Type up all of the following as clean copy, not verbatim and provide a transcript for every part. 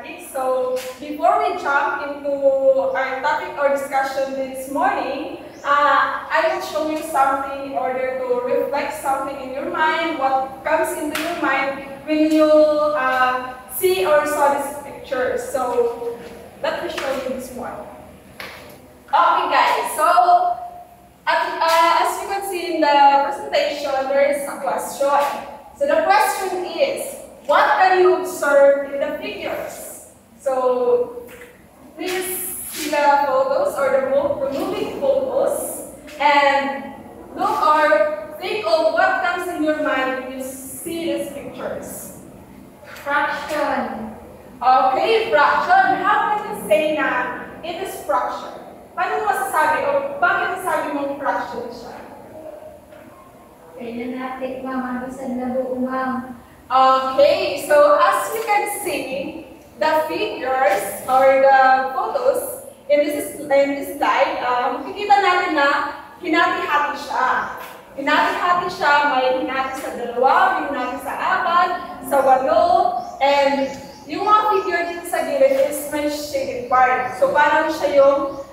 mathematics. So before we jump into our topic or discussion this morning, I will show you something in order to reflect something in your mind, what comes into your mind when you see or saw this picture. So let me show you this one. Okay guys, so as you can see in the presentation, there is a question. So the question is, what can you observe in the figures? So please see the photos or the moving photos and look or think of what comes in your mind when you see these pictures. Fraction. Okay, fraction. How can you say na it is fraction? Paano mo masasabi o bakit sabi mong fraction siya? Kaya natin, ma'am. Basan na buo, ma'am. Okay, so as you can see, the figures or the photos in this slide, makikita natin na hinati-hati siya. Hinati-hati siya, may hinati sa dalawa, may hinati sa apat, sa walo, and yung mga figure dito sa gilid is may shaded part. So parang siya yung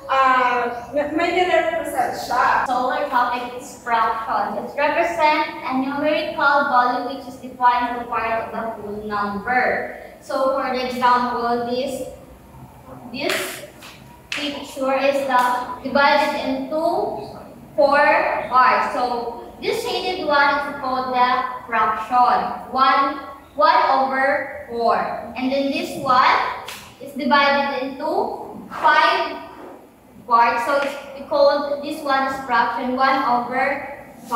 may nire-represent siya. So our topic is fractions. It represents a numerical value which is defined as a part of the whole number. So for the example, this picture is divided into 4 parts. So this shaded one is called the fraction. 1/4. And then this one is divided into 5 parts. So we call this one is fraction 1/5.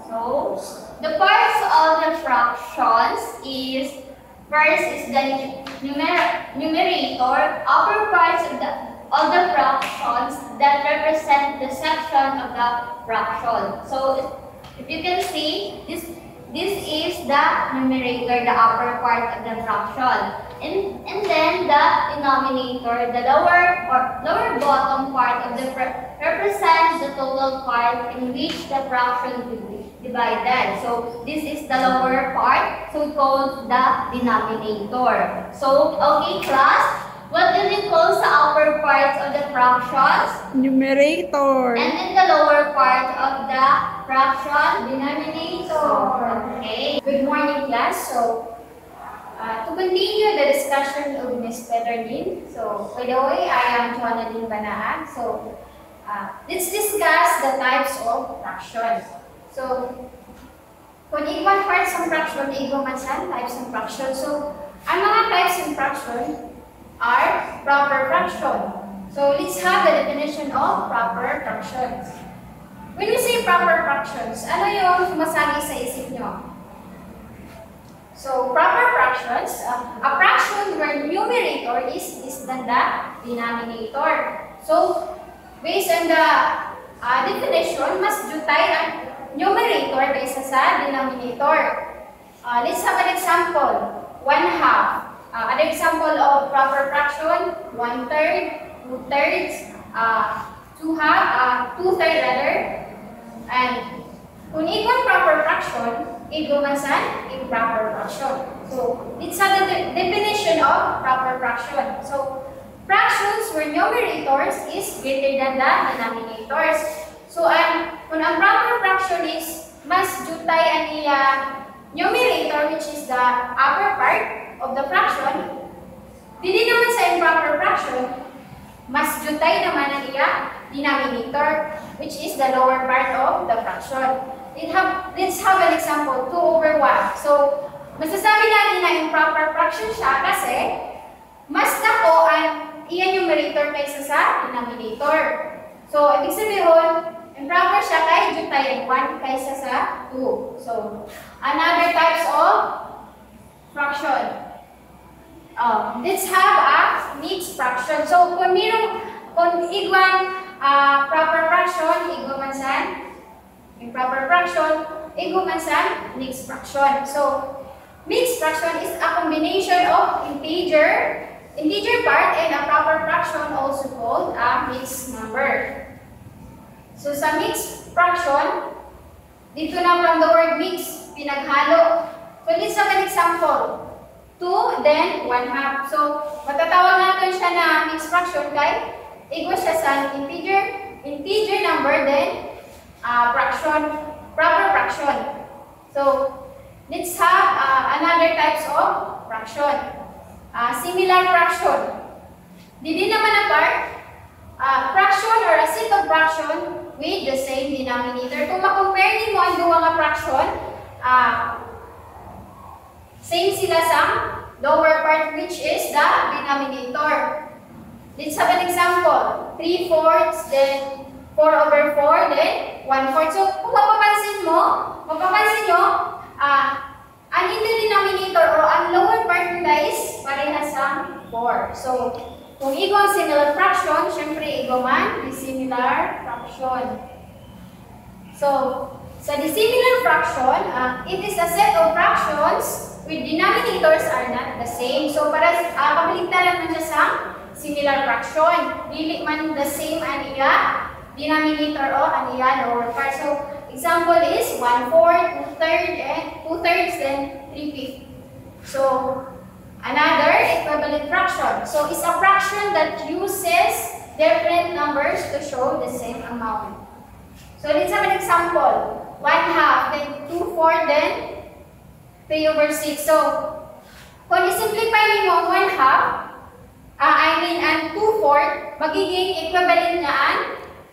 So the parts of the fractions is first is the numerator, upper parts of the fractions that represent the section of the fraction. So if you can see, this is the numerator, the upper part of the fraction. And then the denominator, the lower bottom part of the represents the total part in which the fraction will be divided. So this is the lower part, so we call the denominator. So okay class, what do we call the upper parts of the fractions? Numerator. And then the lower part of the fraction? Denominator. Okay. Good morning class. So to continue the discussion of Ms. Petterlin, so by the way, I am Jonalyn Banaan. So let's discuss the types of fractions. So kung equal parts ng fraction, equal mansan, types ng fraction. So ang mga types ng fraction are proper fraction. So let's have the definition of proper fractions. When we say proper fractions, ano yung sumasagi sa isip nyo? So proper fractions, a fraction where numerator is less than the denominator. So based on the definition, mas jutay ang numerator kaysa sa denominator. Let's have an example. 1/2. Another example of proper fraction, 1/3, 2/3, 2/3 rather. And kung equal proper fraction, equal man sa improper fraction. So let's have the definition of proper fraction. So fractions where numerators is greater than the denominators. So kung ang proper fraction is mas jutay ang iya numerator, which is the upper part of the fraction, dili naman sa improper fraction, mas jutay naman ang iya denominator, which is the lower part of the fraction. Let's have an example, 2/1. So, masasabi natin na improper fraction siya kasi mas dako ang iya numerator kaysa sa denominator. So, ibig sabihin, improper siya kay jutay ang 1 kaysa sa 2. So, another types of fraction. Let's have a mixed fraction. So, kung iguan proper fraction, igual man sa improper fraction, igual man sa mixed fraction. So, mixed fraction is a combination of integer part and a proper fraction, also called a mixed number. So, sa mixed fraction, dito na from the word mix, pinaghalo. So, let's have an example. 2, then 1/2. So, matatawag natin siya na mixed fraction kay equal siya sa integer number, then proper fraction. So, let's have another types of fraction. Similar fraction. Di naman apart, fraction or a set of fraction with the same denominator. Kung ma-compare mo ang duwa nga fraction, same sila sa lower part, which is the denominator. Let's have an example. 3/4, then 4/4, then 1/4. So, kung mapapansin nyo, ang denominator o ang lower part nila is parehas sa 4. So, kung igo ang similar fraction, syempre igo man dissimilar fraction. So, sa dissimilar fraction, it is a set of fractions with denominators are not the same. So, para pabalik-taran man siya sa similar fraction. Dili man the same ang iya denominator o ang iya lower part. So, example is 1/4, 2/3, and 2/3, then 3/5. So, another equivalent fraction. So, it's a fraction that uses different numbers to show the same amount. So, let's have an example. 1/2, then 2/4, then 3/6. So, kung i-simplify mo 1/2, ang 2/4, magiging equivalent na ang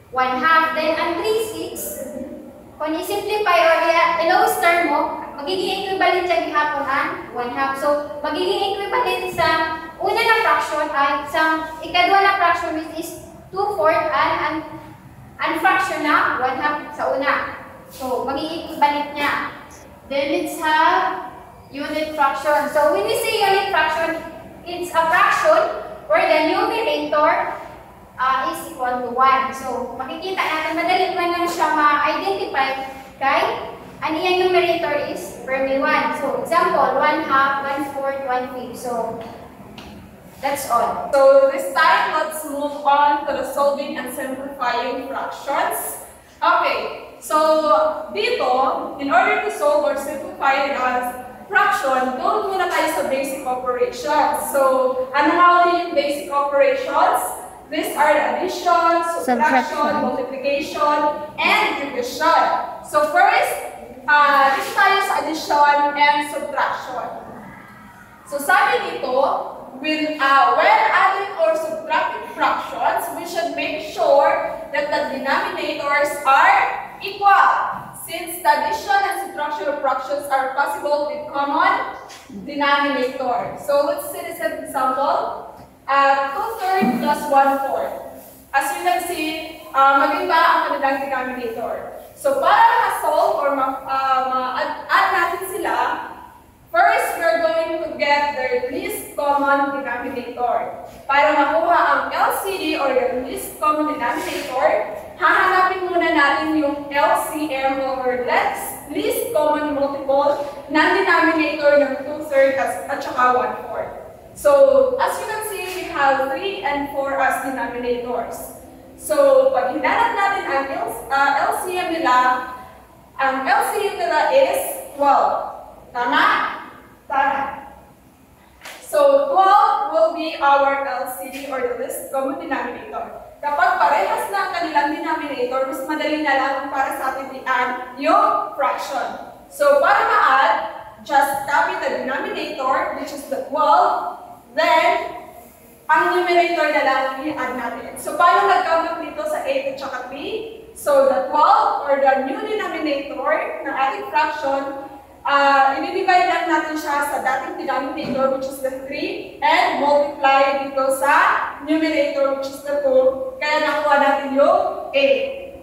1/2. Then, ang 3/6, kung i-simplify o i-illustrate mo, magiging equivalent siya gihapon ang 1/2. So, magiging equivalent sa una na fraction ay sa ikadwa na fraction, which is 2/4, and fraction na 1/2 sa una. So, magiging equivalent niya. Then, let's have unit fraction. So, when we say unit fraction, it's a fraction where the numerator is equal to 1. So, makikita natin, madali man lang siya ma-identify kay ang iyang numerator is Fermi 1. So, example, 1/2, 1/4, 1/5. So, that's all. So this time, let's move on to the solving and simplifying fractions. Okay, so dito, in order to solve or simplify it as fraction, doon muna tayo sa basic operations. So, ano nga ulit yung basic operations? These are the addition, subtraction, multiplication, and division. So first, dito tayo sa addition and subtraction. So sabi dito, when adding or subtracting fractions, we should make sure that the denominators are equal, since the addition and subtraction of fractions are possible with common denominator. So let's see this example. 2/3 plus 1/4. As you can see, maganda ang kanilang denominator. So para ma-solve or ma-add natin sila, first, we're going to get their least common denominator. Para makuha ang LCD or the least common denominator, hahanapin muna natin yung LCM or least common multiple ng denominator ng 2/3 at saka 1/4. So, as you can see, we have 3 and 4 as denominators. So, pag hinanap natin ang LCM nila, ang LCM nila is 12. Tama? Tama. So, 12 will be our LCD or the least common denominator. Kapag parehas na ang kanilang denominator, mas madali na lang para sa atin i-add yung fraction. So, para ma-add, just copy the denominator, which is the 12, then, ang numerator na lang i-add natin. So, paano nag-count dito sa 8 at saka 3? So, the 12 or the new denominator ng ating fraction, i-divide lang natin siya sa dating denominator, which is the 3, and multiply dito sa numerator, which is the 2. Kaya nakuha natin yung 8.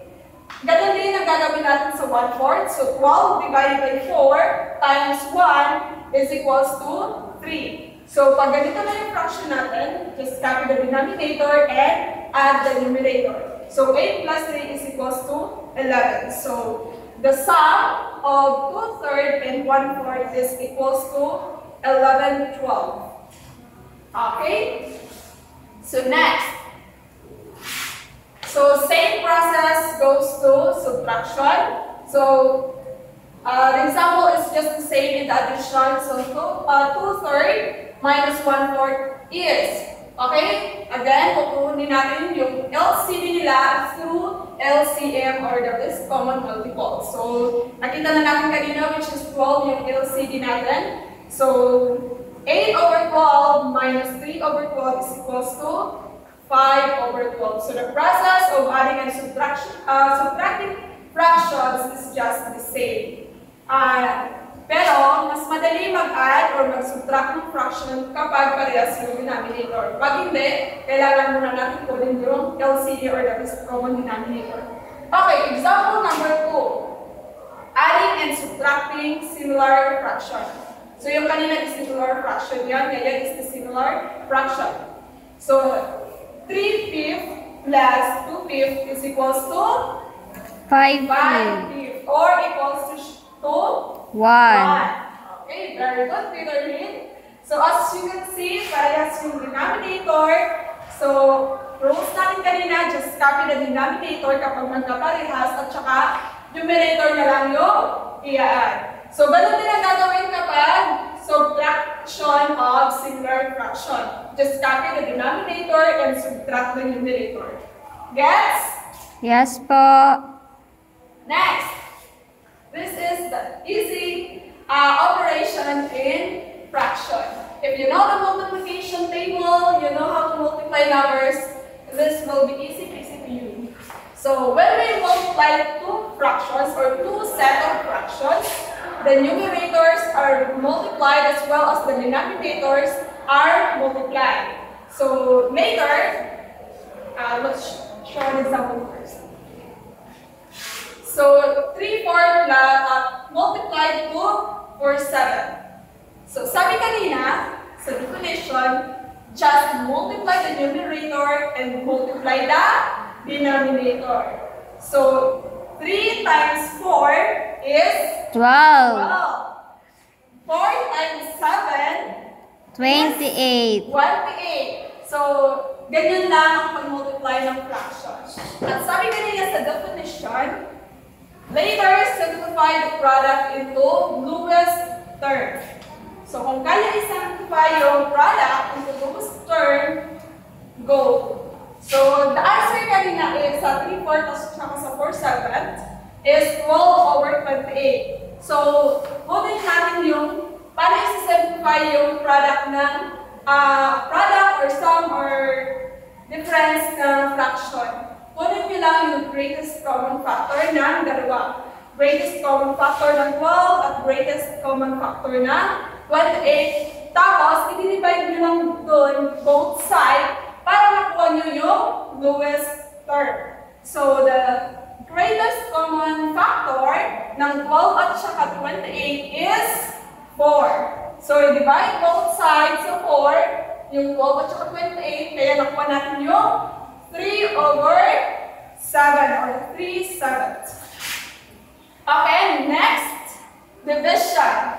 Ganun din ang gagawin natin sa 1/4. So, 12 divided by 4 times 1 is equals to 3. So, pag ganito na yung fraction natin, just copy the denominator and add the numerator. So, 8 plus 3 is equals to 11. So, the sum of 2/3 and 1/4 is equals to 11/12. Okay? So, next. So, same process goes to subtraction. So, The example is just the same in the addition. So 2/3 minus 1/4 is. Okay? Again, kukunin natin yung LCD nila through LCM or the least common multiple. So, nakita na natin kanina which is 12 yung LCD natin. So, 8/12 minus 3/12 is equals to 5/12. So, the process of adding and subtracting fractions is just the same. Pero, mas madali mag-add or mag-subtract ng fraction kapag parehas yung denominator. Pag hindi, kailangan muna natin kunin yung LCD or the least common denominator. Okay, example number 2. Adding and subtracting similar fraction. So, yung kanina is similar fraction yan, ngayon is the similar fraction. So, 3/5 plus 2/5 is equals to 5/5 or equals to 1. Okay, very good, Peter Lynn. So as you can see, parehas yung denominator. So, rules natin kanina, just copy the denominator kapag magkaparehas at saka numerator na lang yung i-add. So, ganun din ang gagawin kapag subtraction of similar fraction. Just copy the denominator and subtract the numerator. Gets? Yes po. Next. This is the easy operation in fraction. If you know the multiplication table, you know how to multiply numbers, this will be easy to you. So when we multiply two fractions or two set of fractions, the numerators are multiplied as well as the denominators are multiplied. So later, let's show an example first. So 3/4 multiplied to 4/7. So sabi kanina, sa definition, just multiply the numerator and multiply the denominator. So 3 times 4 is 12. 4 times 7 28. 28. So, ganyan lang ang pag-multiply ng fraction. At sabi kanina sa definition, later, simplify the product into lowest term. So, kung kaya i-simplify yung product into lowest term, go. So, the answer kanina is sa 3/4 at sa 4/7 is 12/28. So, kunin natin yung paano i-simplify yung product ng product or sum or difference ng fraction. Kunin nyo lang yung greatest common factor ng dalawa. Greatest common factor ng 12 at greatest common factor ng 28. Tapos, i-divide nyo lang doon both sides para makuha nyo yung lowest term. So, the greatest common factor ng 12 at saka 28 is 4. So, i-divide both sides sa 4, yung 12 at saka 28, kaya nakuha natin yung 3/7 or 3/7. Okay, next, division.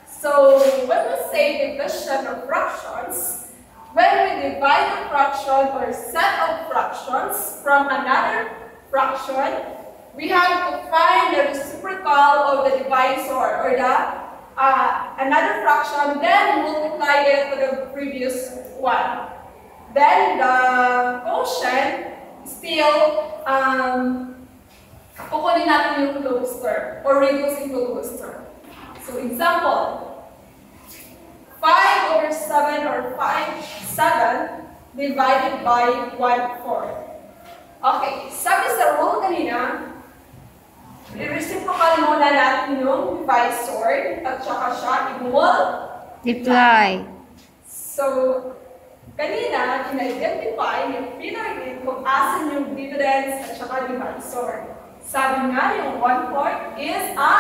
So, when we say division of fractions, when we divide a fraction or set of fractions from another fraction, we have to find the reciprocal of the divisor or the another fraction, then multiply it to the previous one. Then the quotient still kukunin natin yung lowest term or reducing to lowest term. So example, 5/7 or 5/7 divided by 1/4. Okay, sabi sa rule kanina, i-reciprocal muna natin yung divisor at saka siya Multiply. So, kanina, in-identify yung pinaragin kung asan yung dividends at saka divisor. Sabi nga, yung 1/4 is a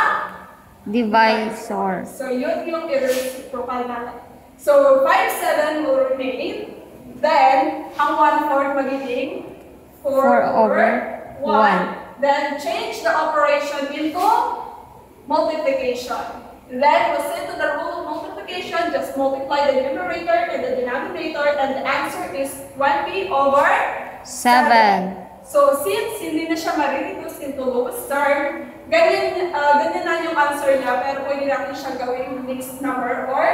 Divisor. So, yun yung i-reciprocal natin. So, 5/7 will remain. Then, ang 1/4 magiging 4/1. Then, change the operation into multiplication. Then, proceed to the rule of multiplication. Just multiply the numerator and the denominator, and the answer is 20/7. So, since hindi na siya ma-reduce into lowest term, ganyan na yung answer niya, pero pwede natin siyang gawing mixed number or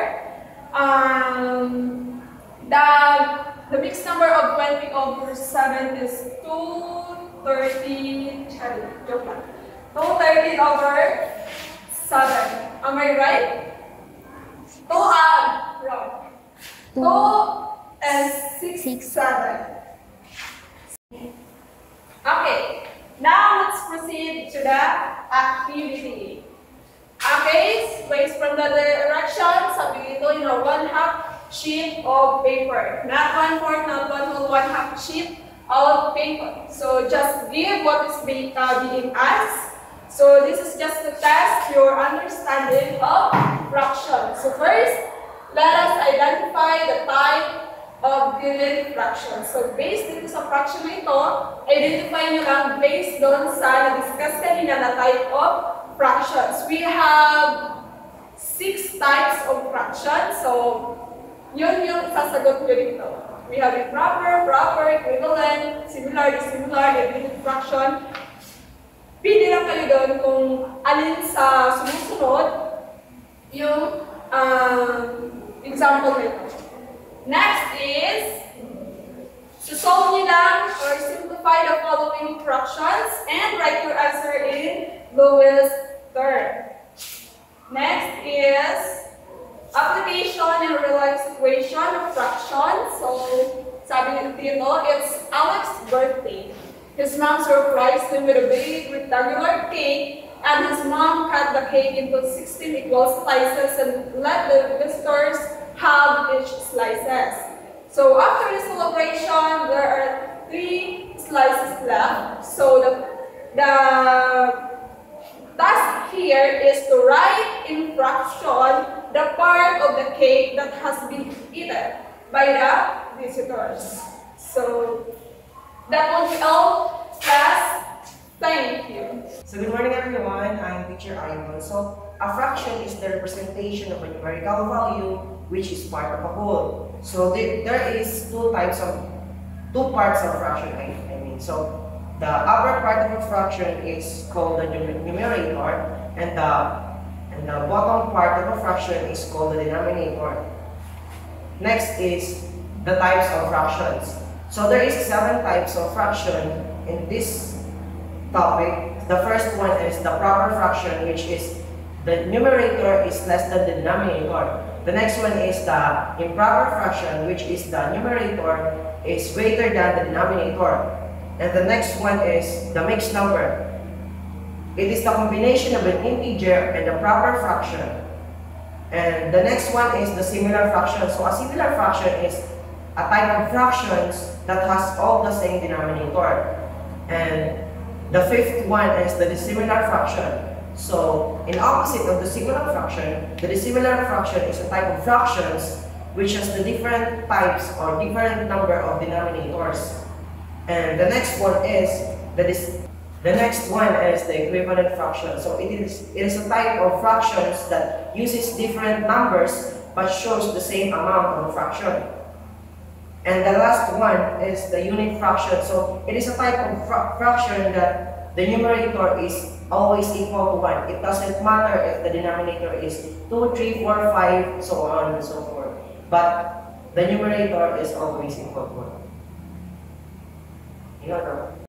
the mixed number of 20 over 7 is 230, joke lang. 230 over 7. Am I right? Wrong. 2 and 6, 7. Okay, now let's proceed to the activity. Okay, based from the direction, sabi dito, 1/2 sheet of paper. Not 1/4, not 1 whole, 1/2 sheet of paper. So just give what is being asked. So this is just to test your understanding of fractions. So first, let us identify the type of given fraction. So based dito sa fraction na ito, identify nyo lang based doon sa na-discuss kanina na type of fractions. We have 6 types of fractions. So yun yung sasagot nyo dito. We have improper, proper, equivalent, similar, dissimilar, divided fraction. Pili lang kayo doon kung alin sa sumusunod yung example nito. Next is, solve nyo lang or simplify the following fractions and write your answer in lowest term. Next is, application and real-life equation of fractions. So, sabi nito dito, it's Alex's birthday. His mom surprised him with a big rectangular cake, and his mom cut the cake into 16 equal slices and let the visitors have each slices. So after the celebration, there are 3 slices left. So the task here is to write in fraction the part of the cake that has been eaten by the visitors. So that will be all, class. Thank you. So good morning everyone, I'm teacher Ivan. So a fraction is the representation of a numerical value which is part of a whole. So there is two parts of fraction, I mean. So the upper part of a fraction is called the numerator, and the bottom part of a fraction is called the denominator. Next is the types of fractions. So there is 7 types of fraction in this topic. The first one is the proper fraction, which is the numerator is less than the denominator. The next one is the improper fraction, which is the numerator is greater than the denominator. And the next one is the mixed number. It is the combination of an integer and a proper fraction. And the next one is the similar fraction. So a similar fraction is a type of fractions that has all the same denominator. And the fifth one is the dissimilar fraction. So, in opposite of the similar fraction, the dissimilar fraction is a type of fractions which has the different types or different number of denominators. And the next one is the equivalent fraction. So it is a type of fractions that uses different numbers but shows the same amount of a fraction. And the last one is the unit fraction. So it is a type of fraction that the numerator is always equal to 1. It doesn't matter if the denominator is 2, 3, 4, 5, so on and so forth. But the numerator is always equal to 1. You know,